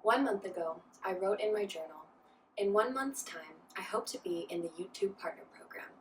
1 month ago, I wrote in my journal, "In 1 month's time, I hope to be in the YouTube Partner Program.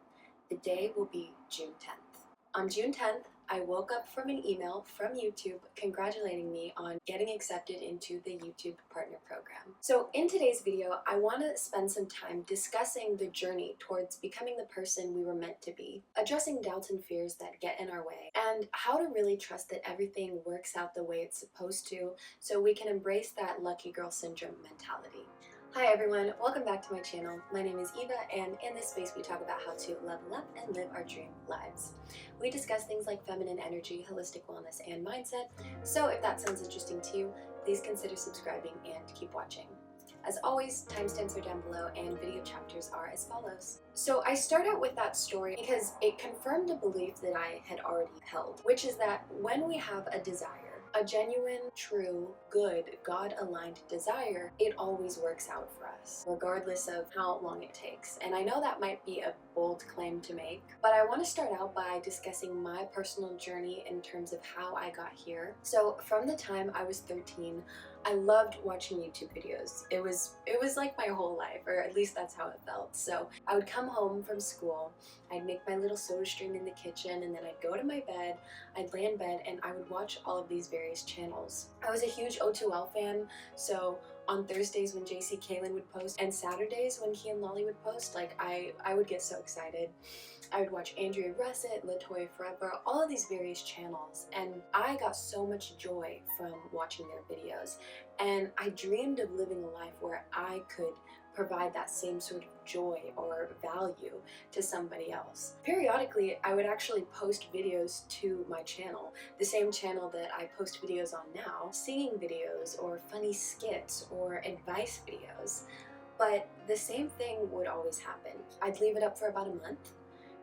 The day will be June 10th." On June 10th, I woke up from an email from YouTube congratulating me on getting accepted into the YouTube Partner Program. So in today's video, I want to spend some time discussing the journey towards becoming the person we were meant to be, addressing doubts and fears that get in our way, and how to really trust that everything works out the way it's supposed to so we can embrace that lucky girl syndrome mentality. Hi everyone, welcome back to my channel. My name is Eva, and in this space we talk about how to level up and live our dream lives. We discuss things like feminine energy, holistic wellness, and mindset, so if that sounds interesting to you, please consider subscribing and keep watching. As always, timestamps are down below and video chapters are as follows. So I start out with that story because it confirmed a belief that I had already held, which is that when we have a desire, a genuine, true, good, God-aligned desire, it always works out for us, regardless of how long it takes. And I know that might be a bold claim to make, but I want to start out by discussing my personal journey in terms of how I got here. So from the time I was 13, I loved watching YouTube videos. It was like my whole life, or at least that's how it felt. So I would come home from school, I'd make my little soda stream in the kitchen, and then I'd go to my bed, I'd lay in bed, and I would watch all of these various channels. I was a huge O2L fan, so on Thursdays when JC Kalen would post, and Saturdays when he and Lolly would post, like I would get so excited. I would watch Andrea Russett, Latoya Forever, all of these various channels, and I got so much joy from watching their videos. And I dreamed of living a life where I could provide that same sort of joy or value to somebody else. Periodically, I would actually post videos to my channel, the same channel that I post videos on now, singing videos or funny skits or advice videos. But the same thing would always happen. I'd leave it up for about a month,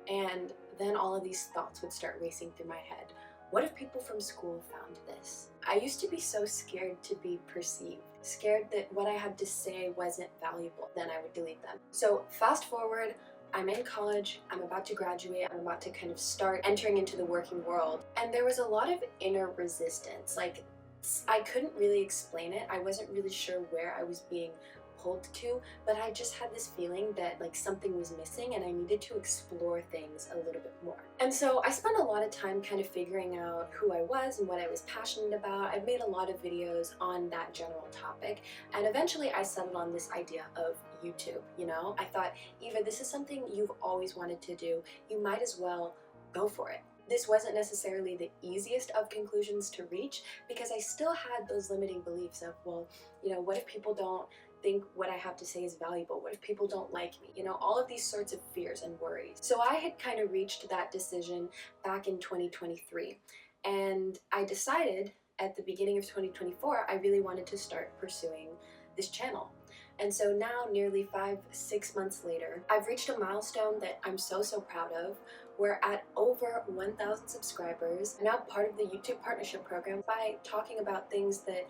and then all of these thoughts would start racing through my head. What if people from school found this? I used to be so scared to be perceived, scared that what I had to say wasn't valuable, then I would delete them. So fast forward, I'm in college, I'm about to graduate, I'm about to kind of start entering into the working world, and there was a lot of inner resistance. Like, I couldn't really explain it. I wasn't really sure where I was being pulled to, but I just had this feeling that like something was missing and I needed to explore things a little bit more. And so I spent a lot of time kind of figuring out who I was and what I was passionate about. I've made a lot of videos on that general topic, and eventually I settled on this idea of YouTube. I thought, Eva, this is something you've always wanted to do. You might as well go for it. This wasn't necessarily the easiest of conclusions to reach because I still had those limiting beliefs of, well, what if people don't think what I have to say is valuable? What if people don't like me? All of these sorts of fears and worries. So I had kind of reached that decision back in 2023, and I decided at the beginning of 2024 I really wanted to start pursuing this channel. And so now, nearly 5-6 months later, I've reached a milestone that I'm so proud of. We're at over 1,000 subscribers. I'm now part of the YouTube Partnership Program by talking about things that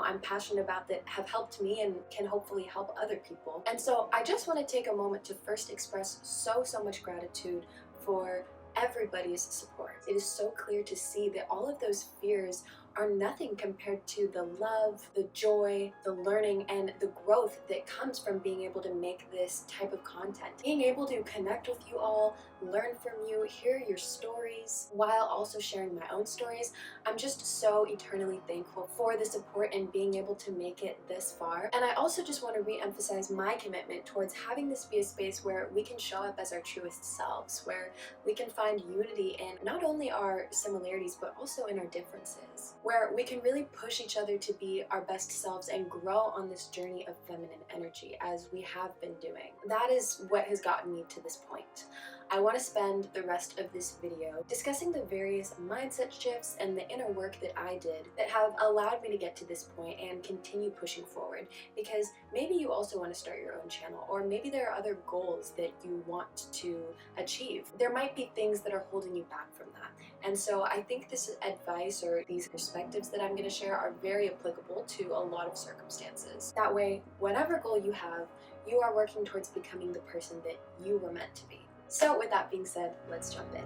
I'm passionate about that have helped me and can hopefully help other people. And so I just want to take a moment to first express so much gratitude for everybody's support. It is so clear to see that all of those fears are nothing compared to the love, the joy, the learning, and the growth that comes from being able to make this type of content. Being able to connect with you all, learn from you, hear your stories, while also sharing my own stories. I'm just so eternally thankful for the support and being able to make it this far. And I also just want to re-emphasize my commitment towards having this be a space where we can show up as our truest selves, where we can find unity in not only our similarities but also in our differences, where we can really push each other to be our best selves and grow on this journey of feminine energy as we have been doing. That is what has gotten me to this point. I want to spend the rest of this video discussing the various mindset shifts and the inner work that I did that have allowed me to get to this point and continue pushing forward, because maybe you also want to start your own channel, or maybe there are other goals that you want to achieve. There might be things that are holding you back from that. And so I think this advice or these perspectives that I'm going to share are very applicable to a lot of circumstances. That way, whatever goal you have, you are working towards becoming the person that you were meant to be. So with that being said, let's jump in.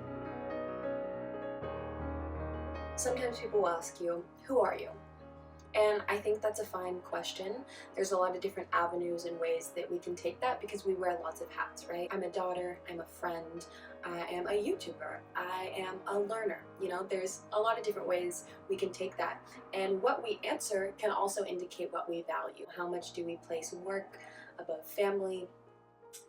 Sometimes people will ask you, who are you? And I think that's a fine question. There's a lot of different avenues and ways that we can take that because we wear lots of hats, right? I'm a daughter, I'm a friend, I am a YouTuber, I am a learner. You know, there's a lot of different ways we can take that. And what we answer can also indicate what we value. How much do we place work above family?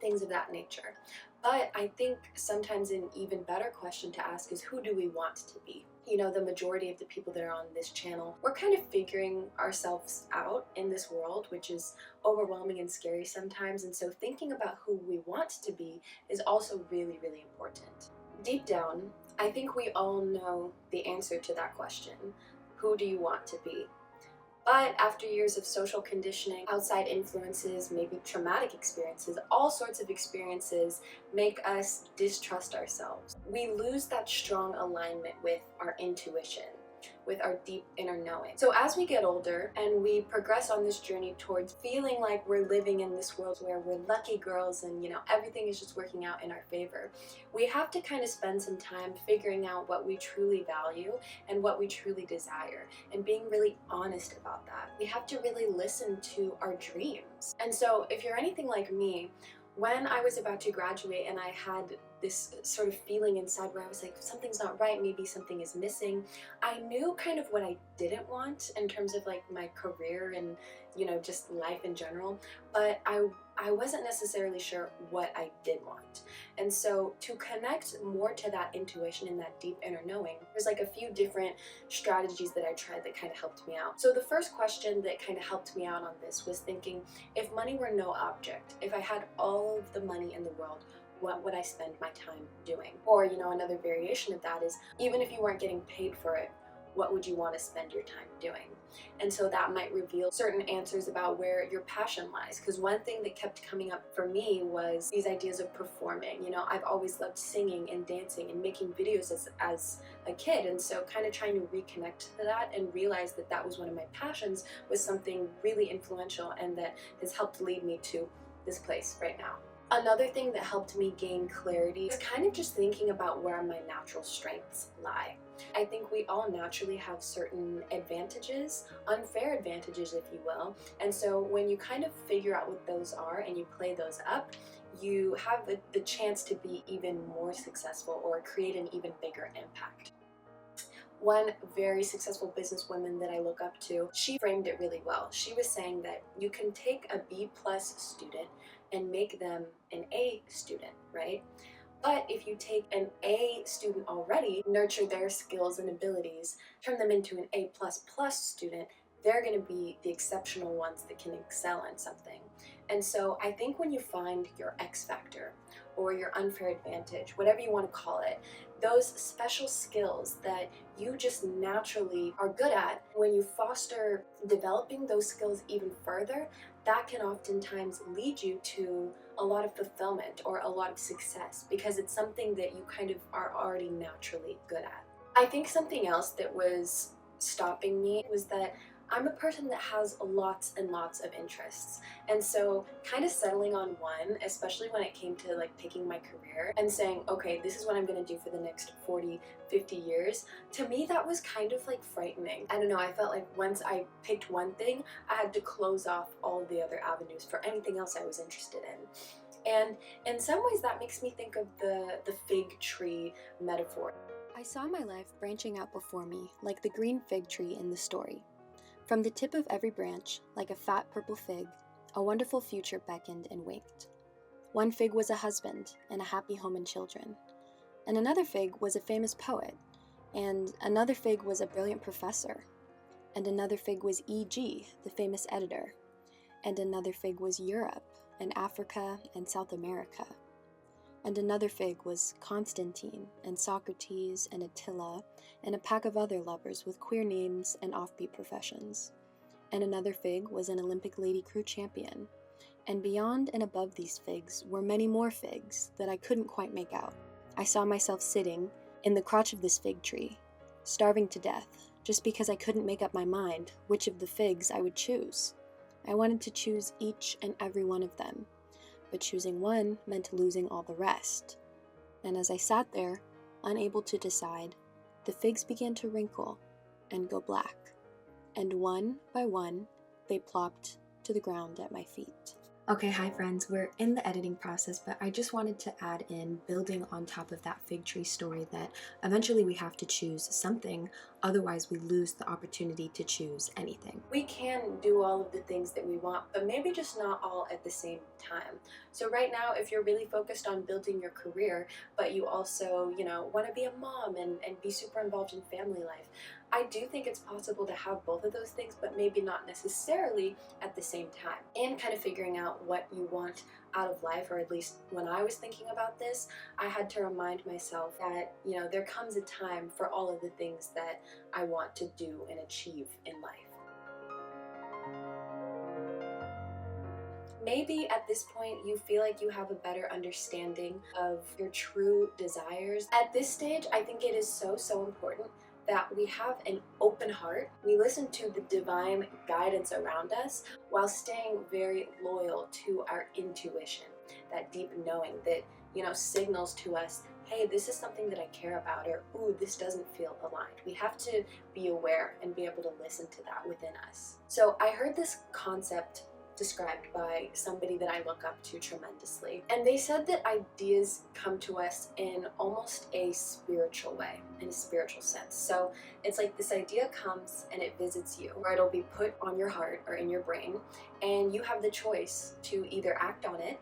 Things of that nature. But I think sometimes an even better question to ask is, who do we want to be? You know, the majority of the people that are on this channel, we're kind of figuring ourselves out in this world, which is overwhelming and scary sometimes. And so thinking about who we want to be is also really, really important. Deep down, I think we all know the answer to that question. Who do you want to be? But after years of social conditioning, outside influences, maybe traumatic experiences, all sorts of experiences make us distrust ourselves. We lose that strong alignment with our intuition, with our deep inner knowing. So as we get older and we progress on this journey towards feeling like we're living in this world where we're lucky girls and, you know, everything is just working out in our favor, we have to kind of spend some time figuring out what we truly value and what we truly desire, and being really honest about that. We have to really listen to our dreams. And so if you're anything like me, when I was about to graduate and I had this sort of feeling inside where I was like, something's not right, maybe something is missing, I knew kind of what I didn't want in terms of like my career and, you know, just life in general, but I wasn't necessarily sure what I did want. And so to connect more to that intuition and that deep inner knowing, there's like a few different strategies that I tried that kind of helped me out. So the first question that kind of helped me out on this was thinking, if money were no object, if I had all of the money in the world, what would I spend my time doing? Or, you know, another variation of that is, even if you weren't getting paid for it, what would you want to spend your time doing? And so that might reveal certain answers about where your passion lies. Because one thing that kept coming up for me was these ideas of performing. You know, I've always loved singing and dancing and making videos as a kid. And so kind of trying to reconnect to that and realize that that was one of my passions was something really influential and that has helped lead me to this place right now. Another thing that helped me gain clarity is kind of just thinking about where my natural strengths lie. I think we all naturally have certain advantages, unfair advantages if you will, and so when you kind of figure out what those are and you play those up, you have the chance to be even more successful or create an even bigger impact. One very successful businesswoman that I look up to, she framed it really well. She was saying that you can take a B+ student and make them an A student, right? But if you take an A student already, nurture their skills and abilities, turn them into an A++ student, they're going to be the exceptional ones that can excel in something. And so I think when you find your X factor or your unfair advantage, whatever you want to call it, those special skills that you just naturally are good at, when you foster developing those skills even further, that can oftentimes lead you to a lot of fulfillment or a lot of success because it's something that you kind of are already naturally good at. I think something else that was stopping me was that I'm a person that has lots and lots of interests, and so kind of settling on one, especially when it came to like picking my career and saying, okay, this is what I'm going to do for the next 40, 50 years, to me that was kind of like frightening. I don't know, I felt like once I picked one thing, I had to close off all of the other avenues for anything else I was interested in. And in some ways that makes me think of the fig tree metaphor. I saw my life branching out before me like the green fig tree in the story. From the tip of every branch, like a fat purple fig, a wonderful future beckoned and winked. One fig was a husband and a happy home and children, and another fig was a famous poet, and another fig was a brilliant professor, and another fig was E.G., the famous editor, and another fig was Europe and Africa and South America, and another fig was Constantine and Socrates and Attila and a pack of other lovers with queer names and offbeat professions. And another fig was an Olympic lady crew champion. And beyond and above these figs were many more figs that I couldn't quite make out. I saw myself sitting in the crotch of this fig tree, starving to death, just because I couldn't make up my mind which of the figs I would choose. I wanted to choose each and every one of them, but choosing one meant losing all the rest. And as I sat there, unable to decide, the figs began to wrinkle and go black. and one by one, they plopped to the ground at my feet. Okay, hi friends, we're in the editing process, but I just wanted to add in, building on top of that fig tree story, that eventually we have to choose something, otherwise we lose the opportunity to choose anything. We can do all of the things that we want, but maybe just not all at the same time. So right now, if you're really focused on building your career, but you also, want to be a mom and be super involved in family life, I do think it's possible to have both of those things, but maybe not necessarily at the same time. And kind of figuring out what you want out of life, or at least when I was thinking about this, I had to remind myself that, there comes a time for all of the things that I want to do and achieve in life. Maybe at this point you feel like you have a better understanding of your true desires. At this stage, I think it is so important that we have an open heart. We listen to the divine guidance around us while staying very loyal to our intuition, that deep knowing that, signals to us, hey, this is something that I care about, or ooh, this doesn't feel aligned. We have to be aware and be able to listen to that within us. So I heard this concept described by somebody that I look up to tremendously. And they said that ideas come to us in almost a spiritual way, in a spiritual sense. So it's like this idea comes and it visits you, or it'll be put on your heart or in your brain, and you have the choice to either act on it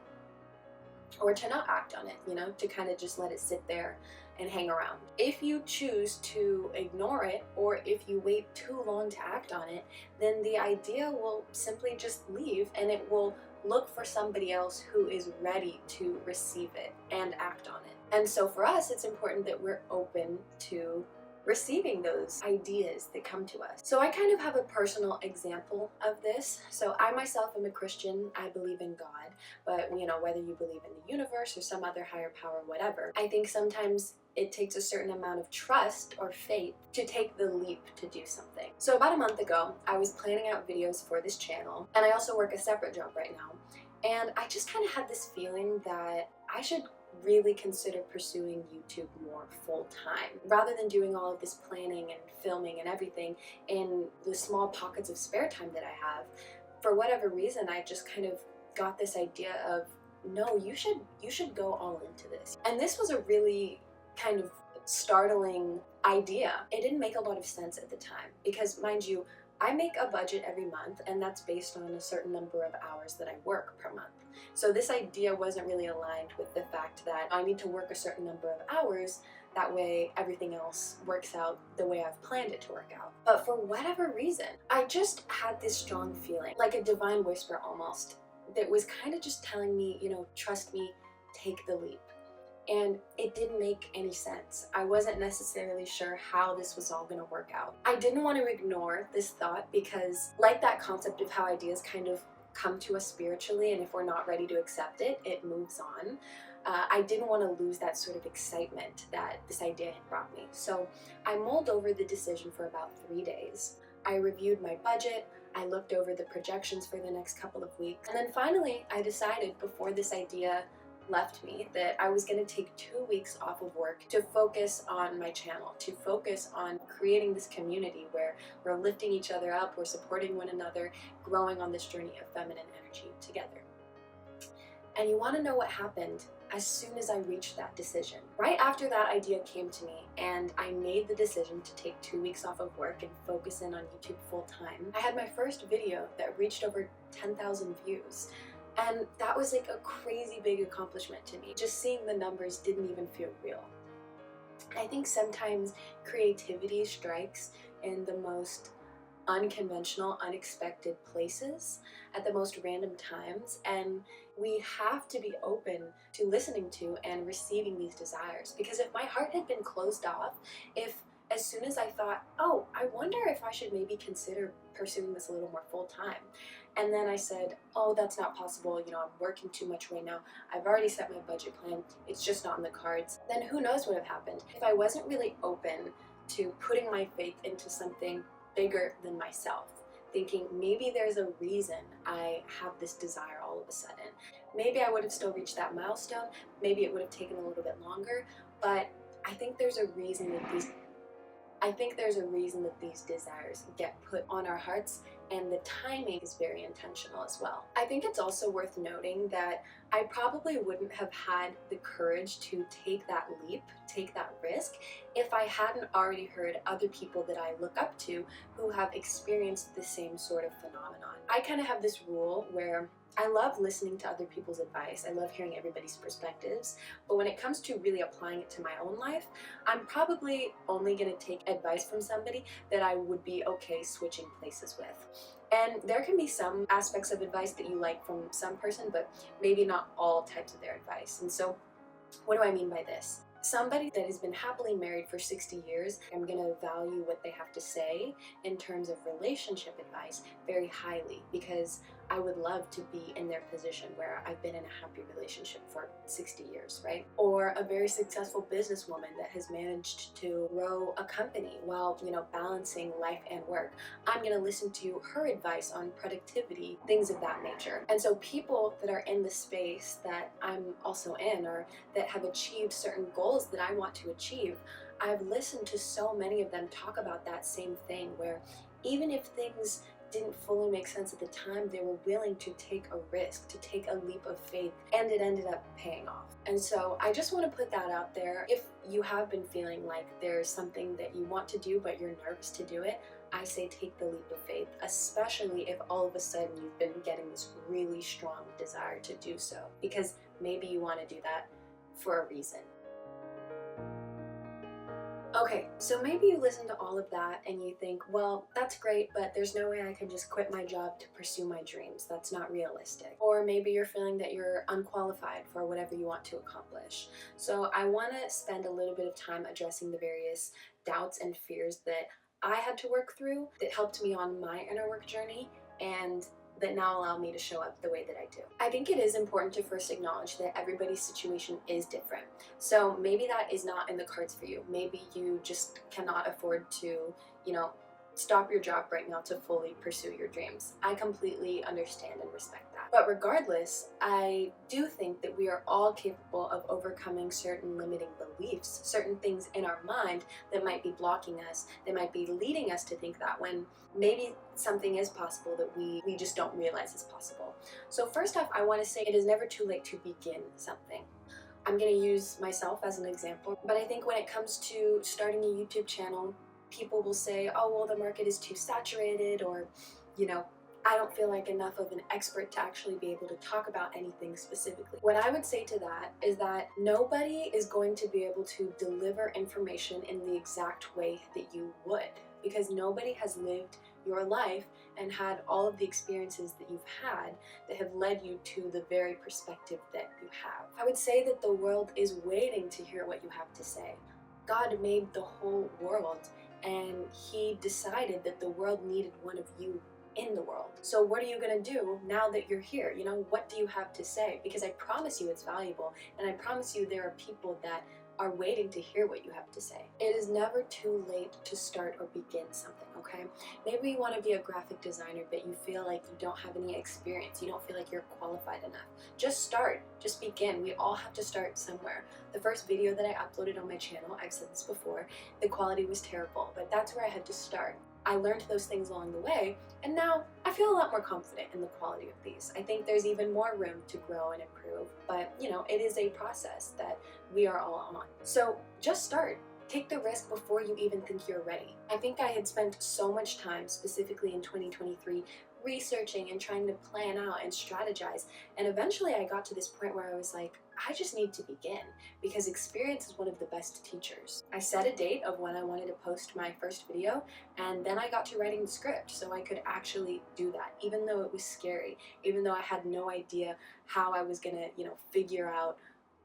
or to not act on it, to kind of just let it sit there and hang around. If you choose to ignore it, or if you wait too long to act on it, then the idea will simply just leave and it will look for somebody else who is ready to receive it and act on it. And so for us, it's important that we're open to receiving those ideas that come to us. So I kind of have a personal example of this. So I myself am a Christian. I believe in God, but whether you believe in the universe or some other higher power, whatever, I think sometimes it takes a certain amount of trust or faith to take the leap to do something. So about a month ago, I was planning out videos for this channel, and I also work a separate job right now. And I just kind of had this feeling that I should really consider pursuing YouTube more full time, rather than doing all of this planning and filming and everything in the small pockets of spare time that I have. For whatever reason, I just kind of got this idea of, no, you should go all into this. And this was a really kind of startling idea. It didn't make a lot of sense at the time because, mind you, I make a budget every month, and that's based on a certain number of hours that I work per month. So this idea wasn't really aligned with the fact that I need to work a certain number of hours. That way everything else works out the way I've planned it to work out. But for whatever reason, I just had this strong feeling, like a divine whisper almost, that was kind of just telling me, trust me, take the leap. And it didn't make any sense. I wasn't necessarily sure how this was all gonna work out. I didn't want to ignore this thought because, like that concept of how ideas kind of come to us spiritually, and if we're not ready to accept it, it moves on. I didn't want to lose that sort of excitement that this idea had brought me. So I mulled over the decision for about 3 days. I reviewed my budget, I looked over the projections for the next couple of weeks, and then finally I decided, before this idea left me, that I was going to take 2 weeks off of work to focus on my channel, to focus on creating this community where we're lifting each other up, we're supporting one another, growing on this journey of feminine energy together. And you want to know what happened as soon as I reached that decision? Right after that idea came to me and I made the decision to take 2 weeks off of work and focus in on YouTube full time, I had my first video that reached over 10,000 views. And that was like a crazy big accomplishment to me. Just seeing the numbers didn't even feel real. I think sometimes creativity strikes in the most unconventional, unexpected places at the most random times, and we have to be open to listening to and receiving these desires. Because if my heart had been closed off, if as soon as I thought, oh, I wonder if I should maybe consider pursuing this a little more full time, and then I said, oh, that's not possible, I'm working too much right now, I've already set my budget plan, it's just not in the cards, then who knows what would have happened. If I wasn't really open to putting my faith into something bigger than myself, thinking maybe there's a reason I have this desire all of a sudden, maybe I would have still reached that milestone, maybe it would have taken a little bit longer, but I think there's a reason that these I think there's a reason that these desires get put on our hearts, and the timing is very intentional as well. I think it's also worth noting that I probably wouldn't have had the courage to take that leap, take that risk, if I hadn't already heard other people that I look up to who have experienced the same sort of phenomenon. I kind of have this rule where I love listening to other people's advice. I love hearing everybody's perspectives, but when it comes to really applying it to my own life, I'm probably only going to take advice from somebody that I would be okay switching places with. And there can be some aspects of advice that you like from some person, but maybe not all types of their advice. And so, what do I mean by this? Somebody that has been happily married for 60 years, I'm going to value what they have to say in terms of relationship advice very highly, because I would love to be in their position where I've been in a happy relationship for 60 years, right? Or a very successful businesswoman that has managed to grow a company while, balancing life and work. I'm going to listen to her advice on productivity, things of that nature. And so people that are in the space that I'm also in, or that have achieved certain goals that I want to achieve, I've listened to so many of them talk about that same thing, where even if things didn't fully make sense at the time, they were willing to take a risk, to take a leap of faith, and it ended up paying off. And so I just want to put that out there. If you have been feeling like there's something that you want to do but you're nervous to do it, I say take the leap of faith, especially if all of a sudden you've been getting this really strong desire to do so, because maybe you want to do that for a reason. Okay, so maybe you listen to all of that and you think, well, that's great, but there's no way I can just quit my job to pursue my dreams. That's not realistic. Or maybe you're feeling that you're unqualified for whatever you want to accomplish. So I want to spend a little bit of time addressing the various doubts and fears that I had to work through that helped me on my inner work journey, and that now allow me to show up the way that I do. I think it is important to first acknowledge that everybody's situation is different. So maybe that is not in the cards for you. Maybe you just cannot afford to, stop your job right now to fully pursue your dreams. I completely understand and respect that. But regardless, I do think that we are all capable of overcoming certain limiting beliefs, certain things in our mind that might be blocking us, that might be leading us to think that, when maybe something is possible that we just don't realize is possible. So first off, I want to say it is never too late to begin something. I'm going to use myself as an example, but I think when it comes to starting a YouTube channel, people will say, oh, well, the market is too saturated, or, I don't feel like enough of an expert to actually be able to talk about anything specifically. What I would say to that is that nobody is going to be able to deliver information in the exact way that you would, because nobody has lived your life and had all of the experiences that you've had that have led you to the very perspective that you have. I would say that the world is waiting to hear what you have to say. God made the whole world, and he decided that the world needed one of you in the world. So what are you going to do now that you're here? What do you have to say? Because I promise you it's valuable, and I promise you there are people that are waiting to hear what you have to say. It is never too late to start or begin something, okay? Maybe you want to be a graphic designer, but you feel like you don't have any experience. You don't feel like you're qualified enough. Just start. Just begin. We all have to start somewhere. The first video that I uploaded on my channel, I've said this before, the quality was terrible, but that's where I had to start. I learned those things along the way, and now I feel a lot more confident in the quality of these. I think there's even more room to grow and improve, but it is a process that we are all on. So just start. Take the risk before you even think you're ready. I think I had spent so much time, specifically in 2023, researching and trying to plan out and strategize, and eventually I got to this point where I was like, I just need to begin, because experience is one of the best teachers. I set a date of when I wanted to post my first video, and then I got to writing the script so I could actually do that, even though it was scary, even though I had no idea how I was gonna, figure out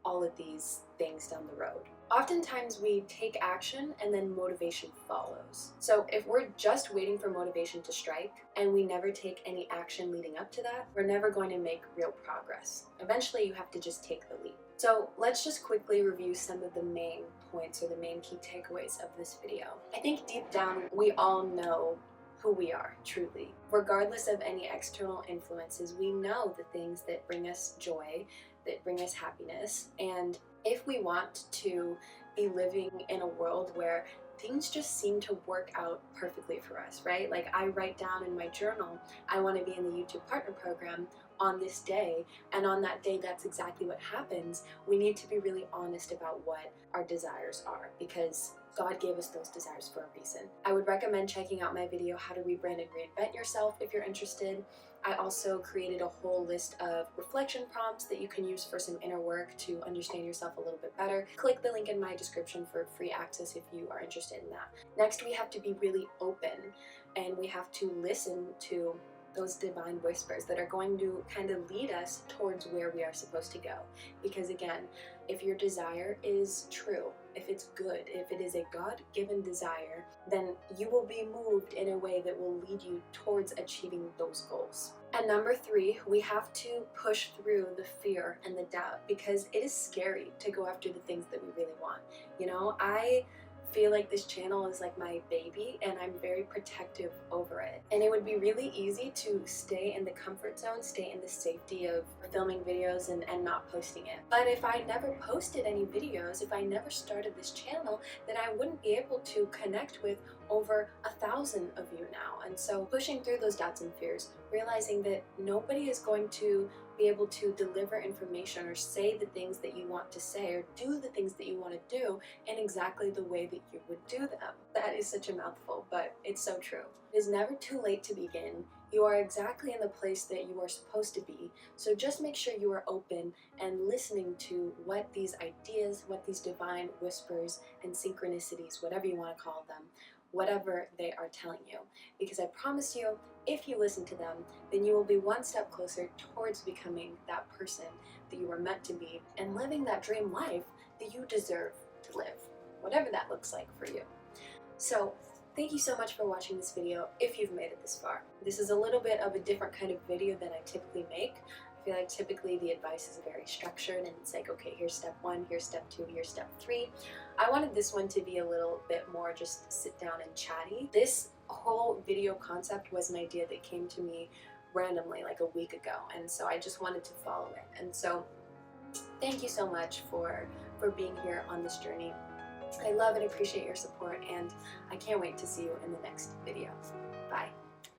all of these things down the road. Oftentimes we take action and then motivation follows. So if we're just waiting for motivation to strike and we never take any action leading up to that, we're never going to make real progress. Eventually you have to just take the leap. So let's just quickly review some of the main points or the main key takeaways of this video. I think deep down we all know who we are, truly. Regardless of any external influences, we know the things that bring us joy, that bring us happiness, and if we want to be living in a world where things just seem to work out perfectly for us, right? Like I write down in my journal, I want to be in the YouTube Partner Program on this day, and on that day that's exactly what happens. We need to be really honest about what our desires are, because God gave us those desires for a reason. I would recommend checking out my video, How to Rebrand and Reinvent Yourself, if you're interested. I also created a whole list of reflection prompts that you can use for some inner work to understand yourself a little bit better. Click the link in my description for free access if you are interested in that. Next, we have to be really open, and we have to listen to those divine whispers that are going to kind of lead us towards where we are supposed to go. Because again, if your desire is true, if it's good, if it is a God-given desire, then you will be moved in a way that will lead you towards achieving those goals. And number 3, we have to push through the fear and the doubt, because it is scary to go after the things that we really want. You know, I feel like this channel is like my baby, and I'm very protective over it. And it would be really easy to stay in the comfort zone, stay in the safety of filming videos and not posting it. But if I never posted any videos, if I never started this channel, then I wouldn't be able to connect with over 1,000 of you now. And so pushing through those doubts and fears, realizing that nobody is going to be able to deliver information or say the things that you want to say or do the things that you want to do in exactly the way that you would do them. That is such a mouthful, but it's so true. It is never too late to begin. You are exactly in the place that you are supposed to be, so just make sure you are open and listening to what these ideas, what these divine whispers and synchronicities, whatever you want to call them, whatever they are telling you. Because I promise you, if you listen to them, then you will be one step closer towards becoming that person that you were meant to be and living that dream life that you deserve to live, whatever that looks like for you. So thank you so much for watching this video if you've made it this far. This is a little bit of a different kind of video than I typically make. I feel like typically the advice is very structured and it's like, okay, here's step 1, here's step 2, here's step 3. I wanted this one to be a little bit more just sit down and chatty. This whole video concept was an idea that came to me randomly like a week ago, and so I just wanted to follow it. And so thank you so much for being here on this journey. I love and appreciate your support, and I can't wait to see you in the next video. Bye.